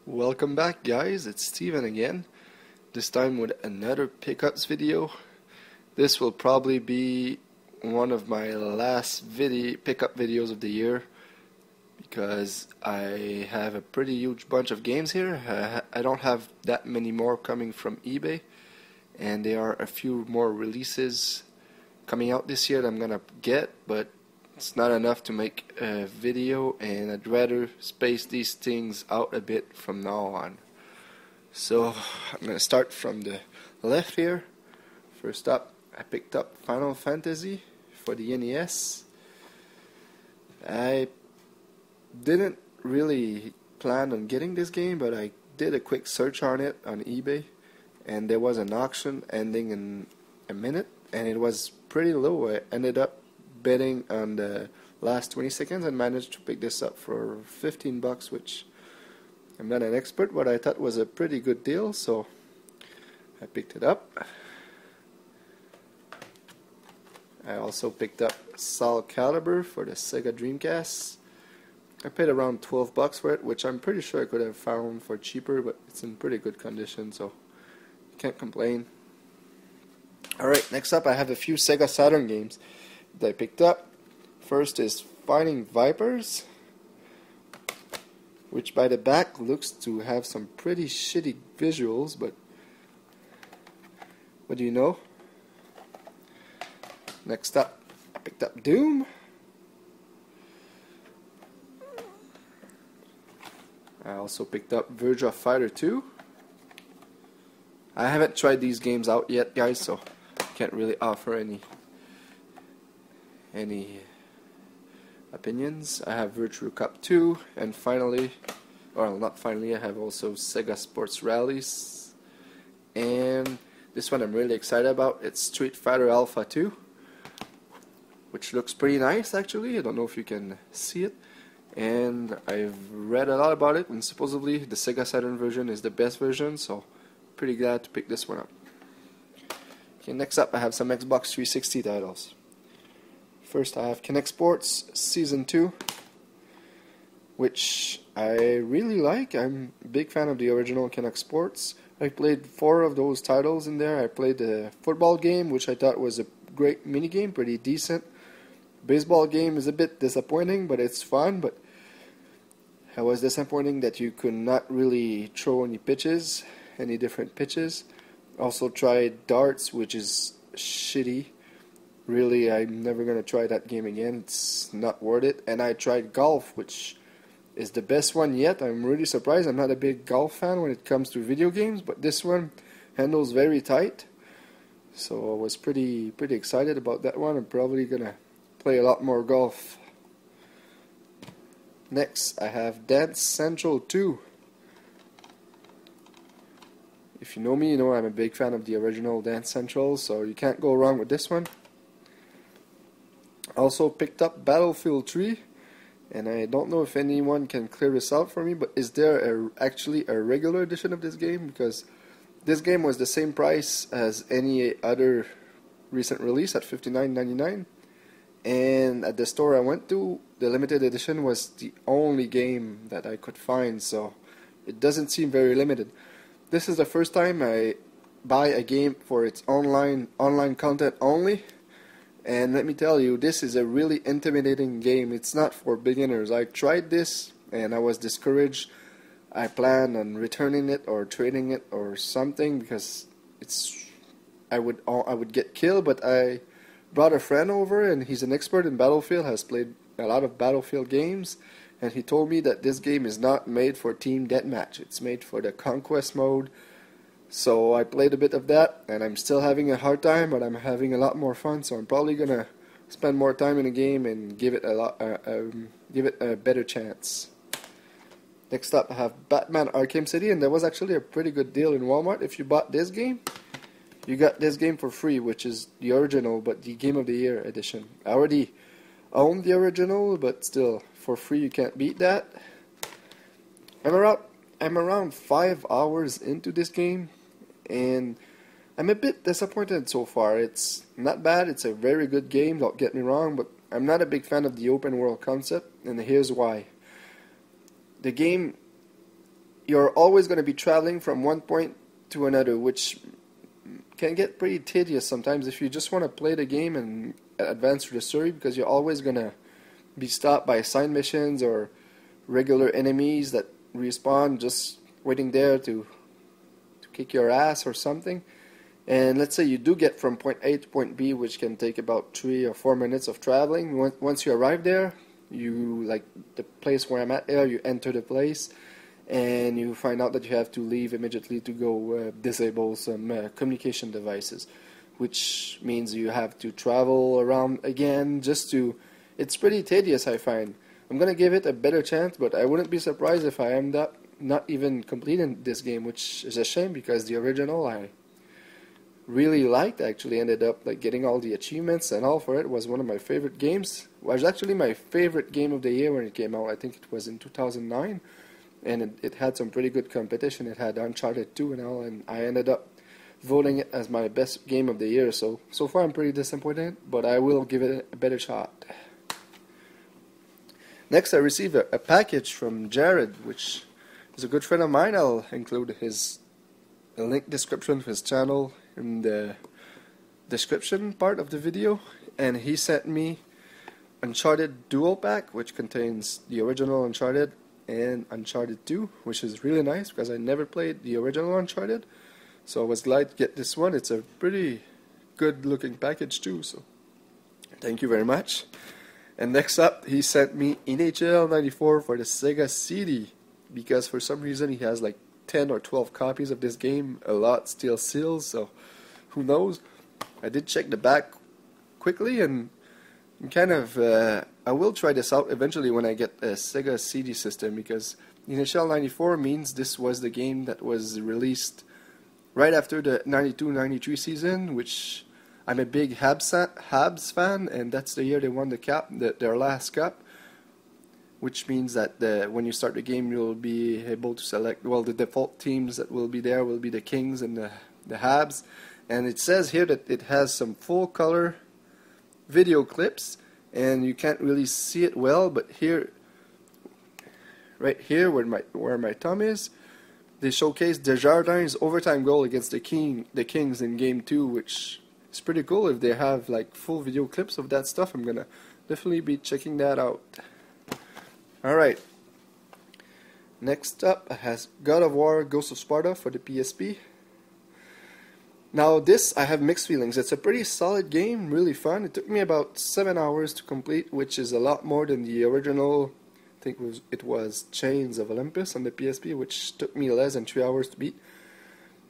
Welcome back, guys. It's Steven again, this time with another pickups video. This will probably be one of my last pickup videos of the year because I have a pretty huge bunch of games here. I don't have that many more coming from eBay, and there are a few more releases coming out this year that I'm gonna get, but it's not enough to make a video, and I'd rather space these things out a bit from now on. So I'm going to start from the left here. First up, I picked up Final Fantasy for the NES. I didn't really plan on getting this game, but I did a quick search on it on eBay, and there was an auction ending in a minute, and it was pretty low. I ended up betting on the last 20 seconds and managed to pick this up for 15 bucks, which I'm not an expert, but I thought was a pretty good deal, so I picked it up. I also picked up Soul Calibur for the Sega Dreamcast. I paid around 12 bucks for it, which I'm pretty sure I could have found for cheaper, but it's in pretty good condition, so can't complain. Alright, next up I have a few Sega Saturn games that I picked up. First is Fighting Vipers, which by the back looks to have some pretty shitty visuals, but what do you know? Next up, I picked up Doom. I also picked up Virtua Fighter 2. I haven't tried these games out yet, guys, so I can't really offer any opinions. I have Virtua Cop 2, and finally, well, not finally, I have also Sega Sports Rallies, and this one I'm really excited about. It's Street Fighter Alpha 2, which looks pretty nice actually. I don't know if you can see it, and I've read a lot about it, and supposedly the Sega Saturn version is the best version, so pretty glad to pick this one up. Okay, next up I have some Xbox 360 titles. First I have Kinect Sports Season 2, which I really like. I'm a big fan of the original Kinect Sports. I played 4 of those titles in there. I played the football game, which I thought was a great minigame, pretty decent. Baseball game is a bit disappointing, but it's fun. But it was disappointing that you could not really throw any different pitches. Also tried darts, which is shitty. Really, I'm never going to try that game again. It's not worth it. And I tried golf, which is the best one yet. I'm really surprised. I'm not a big golf fan when it comes to video games, but this one handles very tight. So I was pretty excited about that one. I'm probably going to play a lot more golf. Next, I have Dance Central 2. If you know me, you know I'm a big fan of the original Dance Central, so you can't go wrong with this one. Also picked up Battlefield 3, and I don't know if anyone can clear this out for me, but is there actually a regular edition of this game? Because this game was the same price as any other recent release at $59.99, and at the store I went to, the limited edition was the only game that I could find, so it doesn't seem very limited. This is the first time I buy a game for its online content only. And let me tell you, this is a really intimidating game. It's not for beginners. I tried this and I was discouraged. I plan on returning it or trading it or something because I would get killed. But I brought a friend over, and he's an expert in Battlefield, has played a lot of Battlefield games, and he told me that this game is not made for team deathmatch. It's made for the conquest mode. So I played a bit of that, and I'm still having a hard time, but I'm having a lot more fun. So I'm probably gonna spend more time in the game and give it a better chance. Next up, I have Batman Arkham City, and there was actually a pretty good deal in Walmart. If you bought this game, you got this game for free, which is the original, but the Game of the Year edition. I already own the original, but still, for free you can't beat that. I'm around 5 hours into this game, and I'm a bit disappointed so far. It's not bad, it's a very good game, don't get me wrong, but I'm not a big fan of the open world concept, and here's why. The game you're always going to be traveling from one point to another, which can get pretty tedious sometimes if you just want to play the game and advance through the story, because you're always going to be stopped by side missions or regular enemies that respawn just waiting there to kick your ass or something. And let's say you do get from point A to point B, which can take about 3 or 4 minutes of traveling. Once you arrive there, you, like the place where I'm at there, you enter the place and you find out that you have to leave immediately to go disable some communication devices, which means you have to travel around again just to... It's pretty tedious, I find. I'm gonna give it a better chance, but I wouldn't be surprised if I end up not even completing this game, which is a shame because the original I really liked. I actually ended up like getting all the achievements and all for it. It was one of my favorite games. It was actually my favorite game of the year when it came out. I think it was in 2009, and it had some pretty good competition. It had Uncharted 2 and all, and I ended up voting it as my best game of the year. So far I'm pretty disappointed, but I will give it a better shot. Next, I received a package from Jarrod, which is a good friend of mine. I'll include a link description of his channel in the description part of the video. And he sent me Uncharted Dual Pack, which contains the original Uncharted and Uncharted 2, which is really nice because I never played the original Uncharted. So I was glad to get this one. It's a pretty good looking package too, so thank you very much. And next up, he sent me NHL 94 for the Sega CD, because for some reason he has like 10 or 12 copies of this game, a lot still sealed, so who knows. I did check the back quickly, and kind of I will try this out eventually when I get a Sega CD system, because NHL 94 means this was the game that was released right after the 92-93 season, which I'm a big Habs fan, and that's the year they won the cup, their last cup, which means that when you start the game you'll be able to select, well, the default teams that will be there will be the Kings and the Habs. And it says here that it has some full color video clips, and you can't really see it well, but here, right here where my thumb is, they showcase Jarrod's overtime goal against the Kings in Game 2, which is pretty cool. If they have like full video clips of that stuff, I'm gonna definitely be checking that out. Alright, next up has God of War Ghost of Sparta for the PSP. Now this, I have mixed feelings. It's a pretty solid game, really fun. It took me about 7 hours to complete, which is a lot more than the original. I think it was Chains of Olympus on the PSP, which took me less than 3 hours to beat.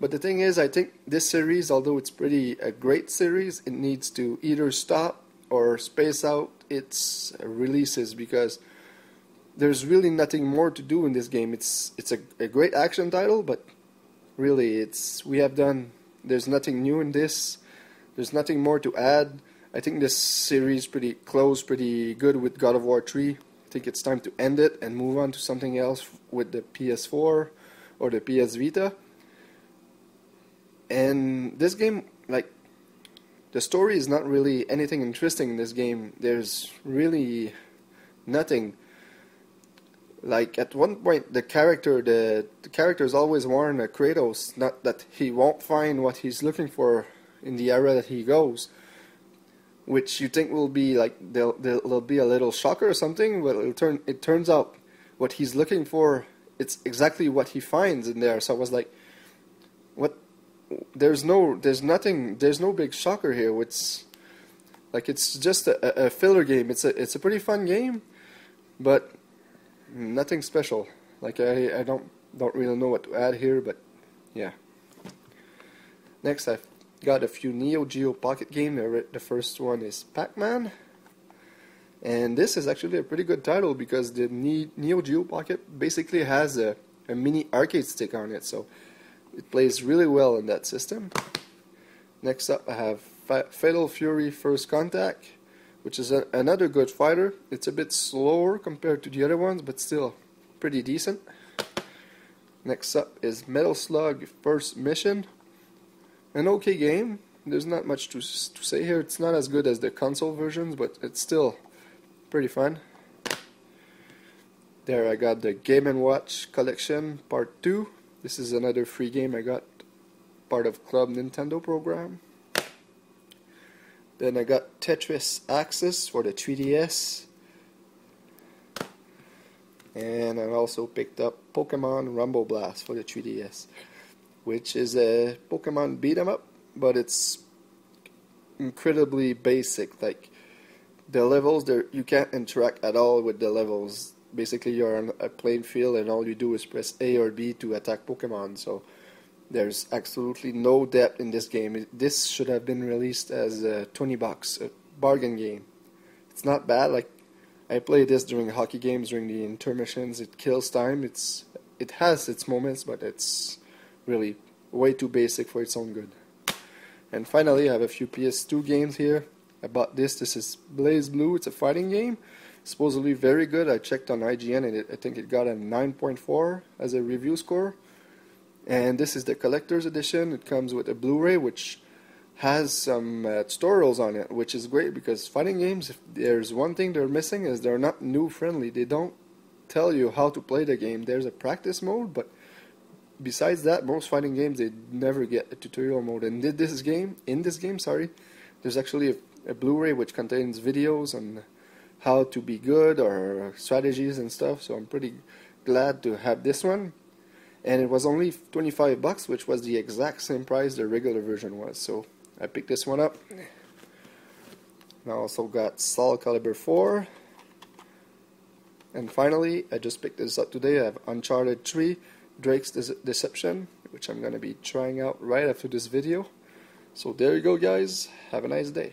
But the thing is, I think this series, although it's a great series, it needs to either stop or space out its releases, because there's really nothing more to do in this game. It's a great action title, but really there's nothing new in this. There's nothing more to add. I think this series pretty good with God of War 3. I think it's time to end it and move on to something else with the PS4 or the PS Vita. And this game, like, the story is not really anything interesting in this game. There's really nothing. Like, at one point, the characters always warn Kratos not that he won't find what he's looking for in the area that he goes, which you think will be like there'll be a little shocker or something. But it turns out what he's looking for, it's exactly what he finds in there. So I was like, what? There's no big shocker here. It's just a filler game. It's a pretty fun game, but nothing special. Like, I don't really know what to add here, but yeah. Next, I've got a few Neo Geo Pocket games. The first one is Pac-Man, and this is actually a pretty good title because the Neo Geo Pocket basically has a mini arcade stick on it, so it plays really well in that system. Next up, I have Fatal Fury First Contact, which is another good fighter. It's a bit slower compared to the other ones, but still pretty decent. Next up is Metal Slug First Mission. An okay game. There's not much to say here. It's not as good as the console versions, but it's still pretty fun. There I got the Game & Watch Collection Part 2. This is another free game I got, part of Club Nintendo program. Then I got Tetris Axis for the 3DS. And I also picked up Pokemon Rumble Blast for the 3DS, which is a Pokemon beat 'em up, but it's incredibly basic. Like, the levels there, you can't interact at all with the levels. Basically, you're on a playing field and all you do is press A or B to attack Pokemon. So there's absolutely no depth in this game. This should have been released as $20, a bargain game. It's not bad. Like, I play this during hockey games, during the intermissions. It kills time. It has its moments, but it's really way too basic for its own good. And finally, I have a few PS2 games here. I bought this. This is Blaze Blue. It's a fighting game. Supposedly very good. I checked on IGN and I think it got a 9.4 as a review score. And this is the collector's edition. It comes with a Blu-ray which has some tutorials on it, which is great because fighting games, if there's one thing they're missing, is they're not new friendly. They don't tell you how to play the game. There's a practice mode, but besides that, most fighting games they never get a tutorial mode. And in this game, there's actually a Blu-ray which contains videos on how to be good or strategies and stuff. So I'm pretty glad to have this one. And it was only $25, which was the exact same price the regular version was. So I picked this one up. And I also got Soul Calibur 4. And finally, I just picked this up today. I have Uncharted 3, Drake's Deception, which I'm going to be trying out right after this video. So there you go, guys. Have a nice day.